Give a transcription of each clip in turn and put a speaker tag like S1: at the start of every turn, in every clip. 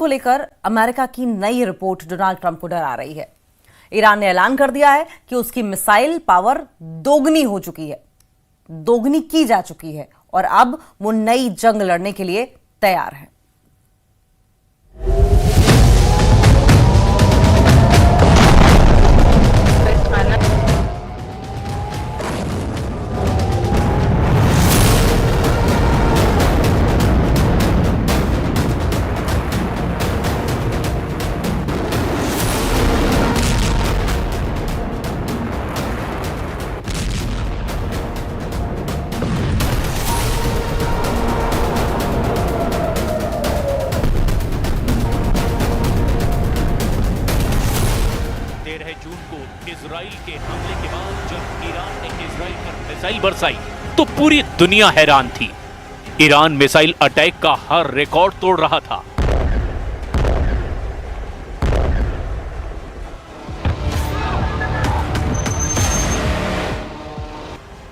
S1: को लेकर अमेरिका की नई रिपोर्ट डोनाल्ड ट्रंप को डरा रही है। ईरान ने ऐलान कर दिया है कि उसकी मिसाइल पावर दोगुनी हो चुकी है, दोगुनी की जा चुकी है और अब वो नई जंग लड़ने के लिए तैयार है।
S2: इजराइल के हमले के बाद जब ईरान ने इजराइल पर मिसाइल बरसाई तो पूरी दुनिया हैरान थी। ईरान मिसाइल अटैक का हर रिकॉर्ड तोड़ रहा था।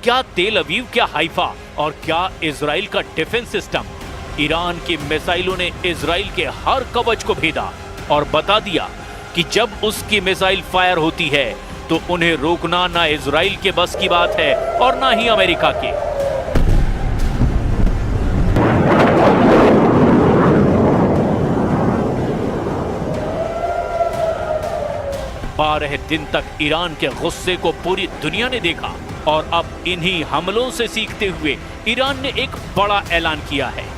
S2: क्या तेल अवीव, क्या हाइफा और क्या इजराइल का डिफेंस सिस्टम, ईरान की मिसाइलों ने इजराइल के हर कवच को भेदा और बता दिया कि जब उसकी मिसाइल फायर होती है तो उन्हें रोकना ना इजराइल के बस की बात है और ना ही अमेरिका के। 12 दिन तक ईरान के गुस्से को पूरी दुनिया ने देखा और अब इन्हीं हमलों से सीखते हुए ईरान ने एक बड़ा ऐलान किया है।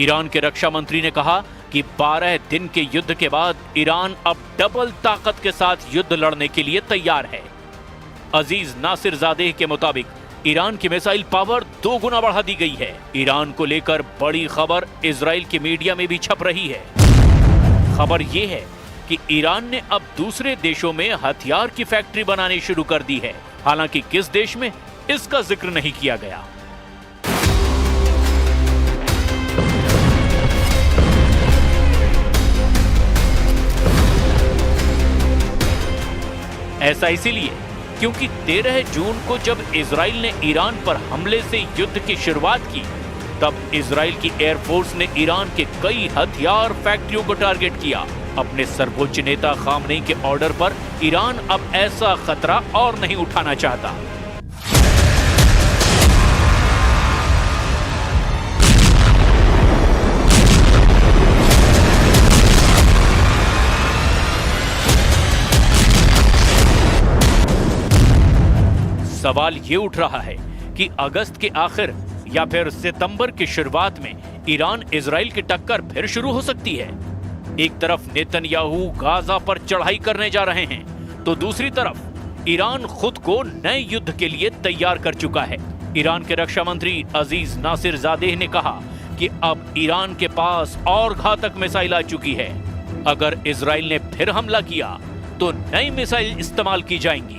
S2: ईरान के रक्षा मंत्री ने कहा कि 12 दिन के युद्ध के बाद ईरान अब डबल ताकत के साथ युद्ध लड़ने के लिए तैयार है। अजीज नासिरजादेह के मुताबिक ईरान की मिसाइल पावर 2 गुना बढ़ा दी गई है। ईरान को लेकर बड़ी खबर इजराइल के मीडिया में भी छप रही है। खबर यह है कि ईरान ने अब दूसरे देशों में हथियार की फैक्ट्री बनानी शुरू कर दी है। हालांकि किस देश में, इसका जिक्र नहीं किया गया। ऐसा इसीलिए क्योंकि 13 जून को जब इजराइल ने ईरान पर हमले से युद्ध की शुरुआत की, तब इजराइल की एयरफोर्स ने ईरान के कई हथियार फैक्ट्रियों को टारगेट किया। अपने सर्वोच्च नेता खामनेई के ऑर्डर पर ईरान अब ऐसा खतरा और नहीं उठाना चाहता। सवाल ये उठ रहा है कि अगस्त के आखिर या फिर सितंबर की शुरुआत में ईरान इजराइल की टक्कर फिर शुरू हो सकती है। एक तरफ नेतन्याहू गाजा पर चढ़ाई करने जा रहे हैं तो दूसरी तरफ ईरान खुद को नए युद्ध के लिए तैयार कर चुका है। ईरान के रक्षा मंत्री अजीज नासिरजादेह ने कहा कि अब ईरान के पास और घातक मिसाइल आ चुकी है। अगर इजराइल ने फिर हमला किया तो नई मिसाइल इस्तेमाल की जाएंगी।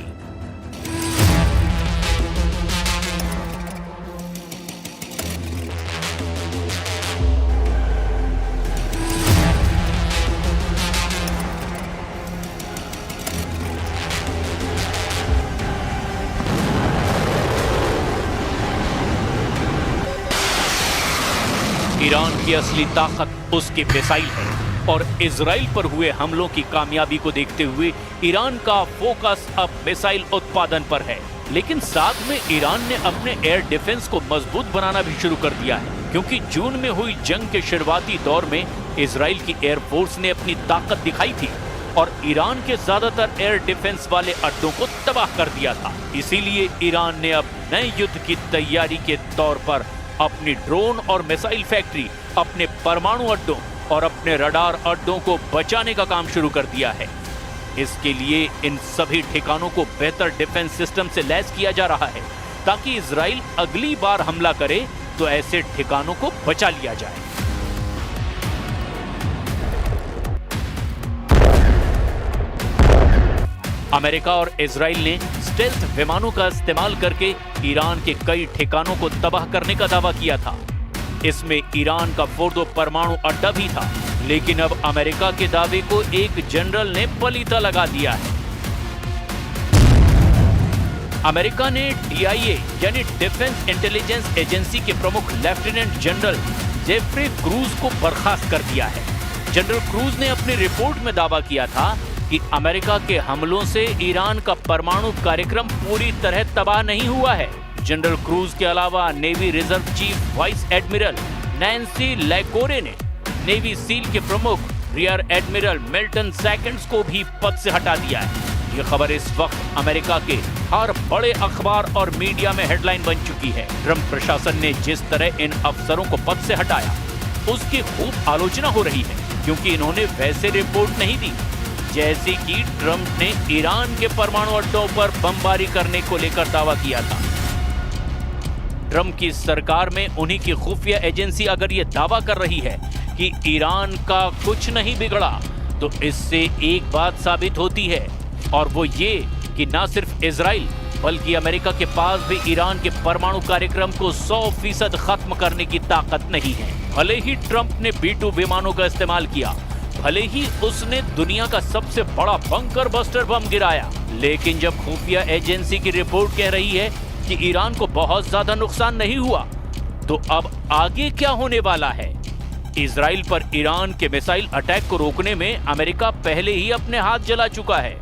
S2: ईरान की असली ताकत उसकी मिसाइल है और इजराइल पर हुए हमलों की कामयाबी को देखते हुए ईरान का फोकस अब मिसाइल उत्पादन पर है। लेकिन साथ में ईरान ने अपने एयर डिफेंस को मजबूत बनाना भी शुरू कर दिया है, क्योंकि जून में हुई जंग के शुरुआती दौर में इजराइल की एयरफोर्स ने अपनी ताकत दिखाई थी और ईरान के ज्यादातर एयर डिफेंस वाले अड्डों को तबाह कर दिया था। इसीलिए ईरान ने अब नए युद्ध की तैयारी के तौर पर अपनी ड्रोन और मिसाइल फैक्ट्री, अपने परमाणु अड्डों और अपने रडार अड्डों को बचाने का काम शुरू कर दिया है। इसके लिए इन सभी ठिकानों को बेहतर डिफेंस सिस्टम से लैस किया जा रहा है ताकि इजराइल अगली बार हमला करे तो ऐसे ठिकानों को बचा लिया जाए। अमेरिका और इजराइल ने स्टेल्थ विमानों का इस्तेमाल करके ईरान के कई ठिकानों को तबाह करने का दावा किया था। इसमें ईरान का फोर्दो परमाणु अड्डा भी था, लेकिन अब अमेरिका के दावे को एक जनरल ने पलीता लगा दिया है। अमेरिका ने DIA यानी डिफेंस इंटेलिजेंस एजेंसी के प्रमुख लेफ्टिनेंट जनरल जेफ्री क्रूज को बर्खास्त कर दिया है। जनरल क्रूज ने अपनी रिपोर्ट में दावा किया था कि अमेरिका के हमलों से ईरान का परमाणु कार्यक्रम पूरी तरह तबाह नहीं हुआ है। जनरल क्रूज के अलावा navy reserve chief vice admiral Nancy Lacore ने नेवी सील के प्रमुख रियर एडमिरल मिल्टन सेकंड्स को भी पद से हटा दिया है। ये खबर इस वक्त अमेरिका के हर बड़े अखबार और मीडिया में हेडलाइन बन चुकी है। ट्रंप प्रशासन ने जिस तरह इन अफसरों को पद से हटाया उसकी खूब आलोचना हो रही है, क्योंकि इन्होंने वैसे रिपोर्ट नहीं दी जैसी कि ट्रंप ने ईरान के परमाणु अड्डों पर बमबारी करने को लेकर दावा किया था। ट्रंप की सरकार में उन्हीं की खुफिया एजेंसी अगर ये दावा कर रही है कि ईरान का कुछ नहीं बिगड़ा, तो इससे एक बात साबित होती है, और वो ये कि ना सिर्फ इजराइल बल्कि अमेरिका के पास भी ईरान के परमाणु कार्यक्रम को 100% खत्म करने की ताकत नहीं है। भले ही ट्रंप ने B-2 विमानों का इस्तेमाल किया, भले ही उसने दुनिया का सबसे बड़ा बंकर बस्टर बम गिराया, लेकिन जब खुफिया एजेंसी की रिपोर्ट कह रही है कि ईरान को बहुत ज्यादा नुकसान नहीं हुआ, तो अब आगे क्या होने वाला है? इजराइल पर ईरान के मिसाइल अटैक को रोकने में अमेरिका पहले ही अपने हाथ जला चुका है।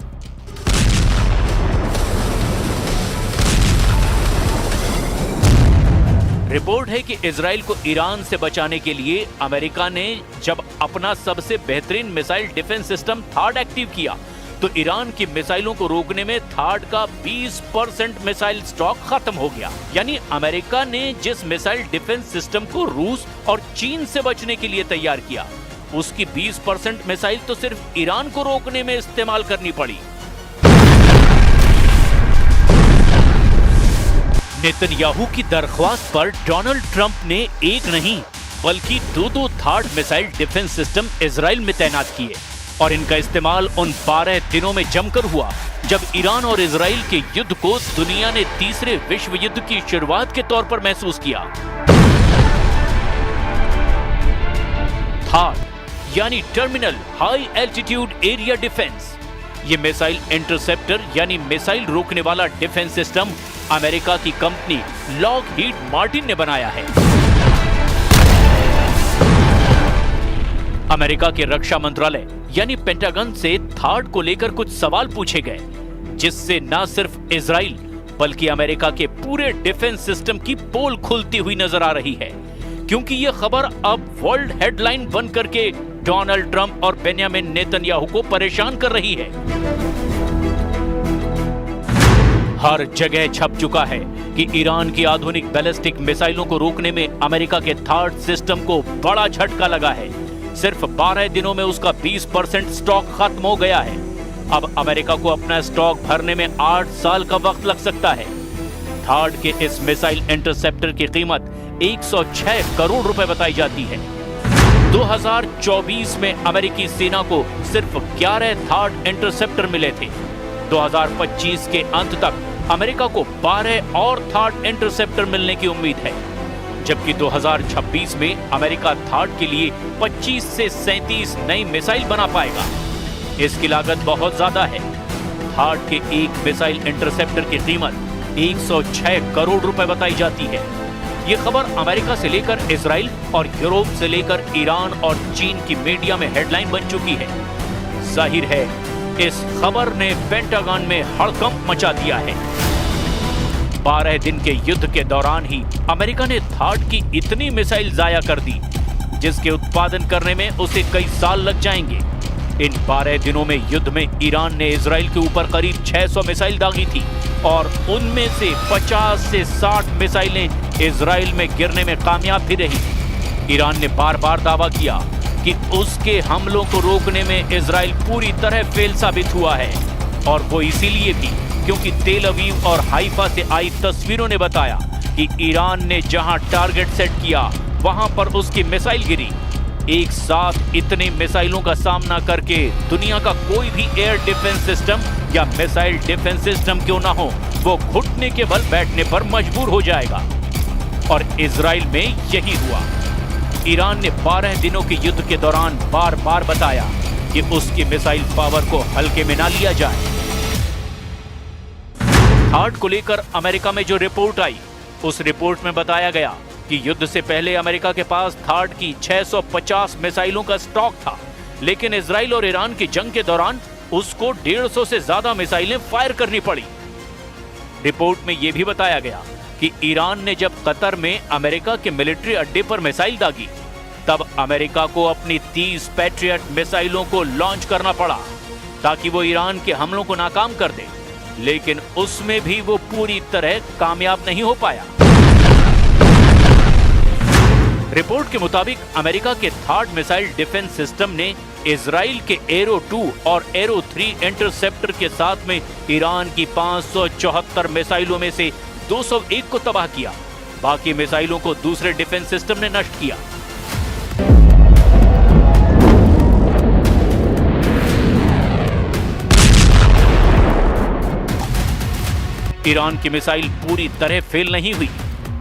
S2: रिपोर्ट है कि इजराइल को ईरान से बचाने के लिए अमेरिका ने जब अपना सबसे बेहतरीन मिसाइल डिफेंस सिस्टम थाड एक्टिव किया, तो ईरान की मिसाइलों को रोकने में थाड का 20% मिसाइल स्टॉक खत्म हो गया। यानी अमेरिका ने जिस मिसाइल डिफेंस सिस्टम को रूस और चीन से बचने के लिए तैयार किया, उसकी 20% मिसाइल तो सिर्फ ईरान को रोकने में इस्तेमाल करनी पड़ी। नेतन्याहू की दरख्वास्त पर डोनाल्ड ट्रंप ने एक नहीं बल्कि दो थाड मिसाइल डिफेंस सिस्टम इजराइल में तैनात किए, और इनका इस्तेमाल उन 12 दिनों में जमकर हुआ जब ईरान और इजराइल के युद्ध को दुनिया ने तीसरे विश्व युद्ध की शुरुआत के तौर पर महसूस किया। थाड यानी terminal high altitude area defence, ये मिसाइल इंटरसेप्टर यानी मिसाइल रोकने वाला डिफेंस सिस्टम अमेरिका की कंपनी लॉकहीड मार्टिन ने बनाया है। अमेरिका के रक्षा मंत्रालय यानी पेंटागन से थाड को लेकर कुछ सवाल पूछे गए, जिससे न सिर्फ इजराइल बल्कि अमेरिका के पूरे डिफेंस सिस्टम की पोल खुलती हुई नजर आ रही है, क्योंकि यह खबर अब वर्ल्ड हेडलाइन बन करके डोनाल्ड ट्रंप और बेंजामिन नेतन्याहू को परेशान कर रही है। हर जगह छप चुका है कि ईरान की आधुनिक बैलिस्टिक मिसाइलों को रोकने में अमेरिका के थाड सिस्टम को बड़ा झटका लगा है। सिर्फ 12 दिनों में उसका 20% स्टॉक खत्म हो गया है। अब अमेरिका को अपना स्टॉक भरने में 8 साल का वक्त लग सकता है। थाड के इस मिसाइल इंटरसेप्टर की कीमत 106 करोड़ रुपए बताई जाती है। 2024 में अमेरिकी सेना को सिर्फ 11 थाड इंटरसेप्टर मिले थे। 2025 के अंत तक अमेरिका को 12 और थाड इंटरसेप्टर मिलने की उम्मीद है, जबकि 2026 में अमेरिका थाड के लिए 25 से 37 नई मिसाइल बना पाएगा। इसकी लागत बहुत ज्यादा है। थाड के एक मिसाइल इंटरसेप्टर की कीमत 106 करोड़ रुपए बताई जाती है। ये खबर अमेरिका से लेकर इजराइल और यूरोप से लेकर ईरान और चीन की मीडिया में हेडलाइन बन चुकी है। जाहिर है इस खबर ने पेंटागन में हड़कंप मचा दिया है। 12 दिन के युद्ध के दौरान ही अमेरिका ने थाड की इतनी मिसाइल जाया कर दी, जिसके उत्पादन करने में उसे कई साल लग जाएंगे। इन 12 दिनों में युद्ध में ईरान ने इजराइल के ऊपर करीब 600 मिसाइल दागी थी, और उनमें से 50 से 60 मिसाइलें इजराइल में गिरने में कामयाब भी रही। ईरान ने बार बार दावा किया कि उसके हमलों को रोकने में इजराइल पूरी तरह फेल साबित हुआ है, और वो इसीलिए भी क्योंकि तेल अवीव और हाइफा से आई तस्वीरों ने बताया कि ईरान ने जहां टारगेट सेट किया वहां पर उसकी मिसाइल गिरी। एक साथ इतने मिसाइलों का सामना करके दुनिया का कोई भी एयर डिफेंस सिस्टम या मिसाइल डिफेंस सिस्टम क्यों ना हो, वो घुटने के बल बैठने पर मजबूर हो जाएगा। और इजराइल में यही हुआ। ईरान ने 12 दिनों के युद्ध के दौरान बार बार बताया कि उसकी मिसाइल पावर को हल्के में ना लिया जाए। थार्ड को लेकर अमेरिका में जो रिपोर्ट आई, उस रिपोर्ट में बताया गया कि युद्ध से पहले अमेरिका के पास थार्ड की 650 मिसाइलों का स्टॉक था, लेकिन इजराइल और ईरान की जंग के दौरान उसको 150 से ज्यादा मिसाइलें फायर करनी पड़ी। रिपोर्ट में यह भी बताया गया कि ईरान ने जब कतर में अमेरिका के मिलिट्री अड्डे पर मिसाइल दागी, तब अमेरिका को अपनी 30 पैट्रियट मिसाइलों को लॉन्च करना पड़ा ताकि वो ईरान के हमलों को नाकाम कर दे, लेकिन उसमें भी वो पूरी तरह कामयाब नहीं हो पाया। रिपोर्ट के मुताबिक अमेरिका के थार्ड मिसाइल डिफेंस सिस्टम ने इजराइल के एरो 2 और एरो 3 इंटरसेप्टर के साथ में ईरान की 574 मिसाइलों में से 201 को तबाह किया। बाकी मिसाइलों को दूसरे डिफेंस सिस्टम ने नष्ट किया। ईरान की मिसाइल पूरी तरह फेल नहीं हुई,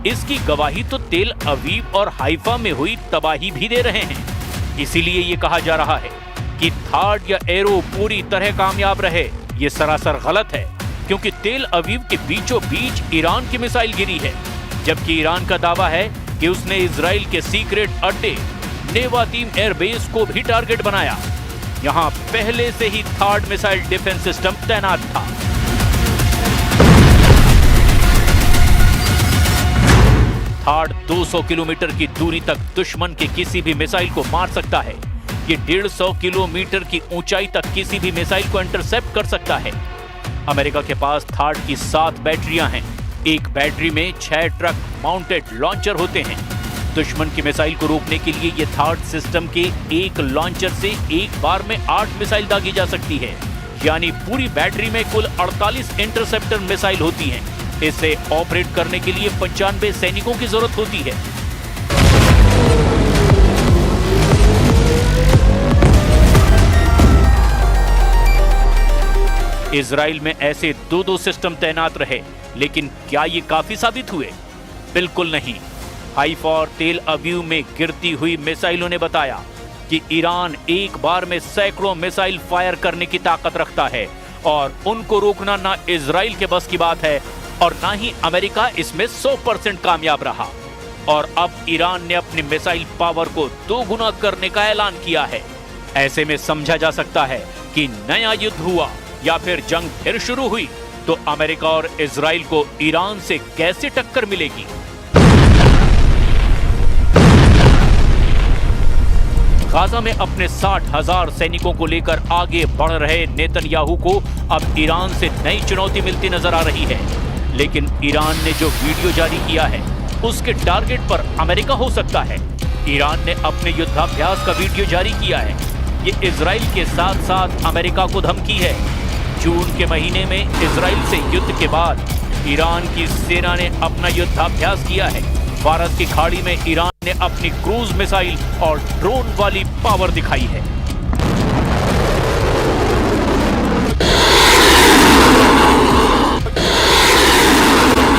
S2: इसकी गवाही तो तेल अवीव और हाइफा में हुई तबाही भी दे रहे हैं। इसीलिए ये कहा जा रहा है कि थार्ड या एरो पूरी तरह कामयाब रहे, ये सरासर गलत है, क्योंकि तेल अवीव के बीचों बीच ईरान की मिसाइल गिरी है, जबकि ईरान का दावा है कि उसने इजराइल के सीक्रेट अड्डे नेवातीम एयरबेस को भी टारगेट बनाया। यहां पहले से ही थार्ड मिसाइल डिफेंस सिस्टम तैनात था। थार्ड 200 किलोमीटर की दूरी तक दुश्मन के किसी भी मिसाइल को मार सकता है। ये 150 किलोमीटर की ऊंचाई तक किसी भी मिसाइल को इंटरसेप्ट कर सकता है। अमेरिका के पास थार्ड की 7 बैटरियां हैं। एक बैटरी में 6 ट्रक माउंटेड लॉन्चर होते हैं। दुश्मन की मिसाइल को रोकने के लिए ये थार्ड सिस्टम के एक लॉन्चर से एक बार में 8 मिसाइल दागी जा सकती है, यानी पूरी बैटरी में कुल 48 इंटरसेप्टर मिसाइल होती हैं। इसे ऑपरेट करने के लिए 95 सैनिकों की जरूरत होती है। इजराइल में ऐसे 2-2 सिस्टम तैनात रहे, लेकिन क्या ये काफी साबित हुए? बिल्कुल नहीं। हाइफा और तेल अवीव में गिरती हुई मिसाइलों ने बताया कि ईरान एक बार में सैकड़ों मिसाइल फायर करने की ताकत रखता है और उनको रोकना ना इजराइल के बस की बात है और ना ही अमेरिका इसमें 100% कामयाब रहा। और अब ईरान ने अपनी मिसाइल पावर को 2 गुना करने का ऐलान किया है। ऐसे में समझा जा सकता है कि नया युद्ध हुआ या फिर जंग फिर शुरू हुई तो अमेरिका और इजराइल को ईरान से कैसे टक्कर मिलेगी। गाजा में अपने 60,000 सैनिकों को लेकर आगे बढ़ रहे नेतन्याहू को अब ईरान से नई चुनौती मिलती नजर आ रही है, लेकिन ईरान ने जो वीडियो जारी किया है उसके टारगेट पर अमेरिका हो सकता है। ईरान ने अपने युद्धाभ्यास का वीडियो जारी किया है। ये इजराइल के साथ साथ अमेरिका को धमकी है। जून के महीने में इजराइल से युद्ध के बाद ईरान की सेना ने अपना युद्धाभ्यास किया है। फारस की खाड़ी में ईरान ने अपनी क्रूज मिसाइल और ड्रोन वाली पावर दिखाई है।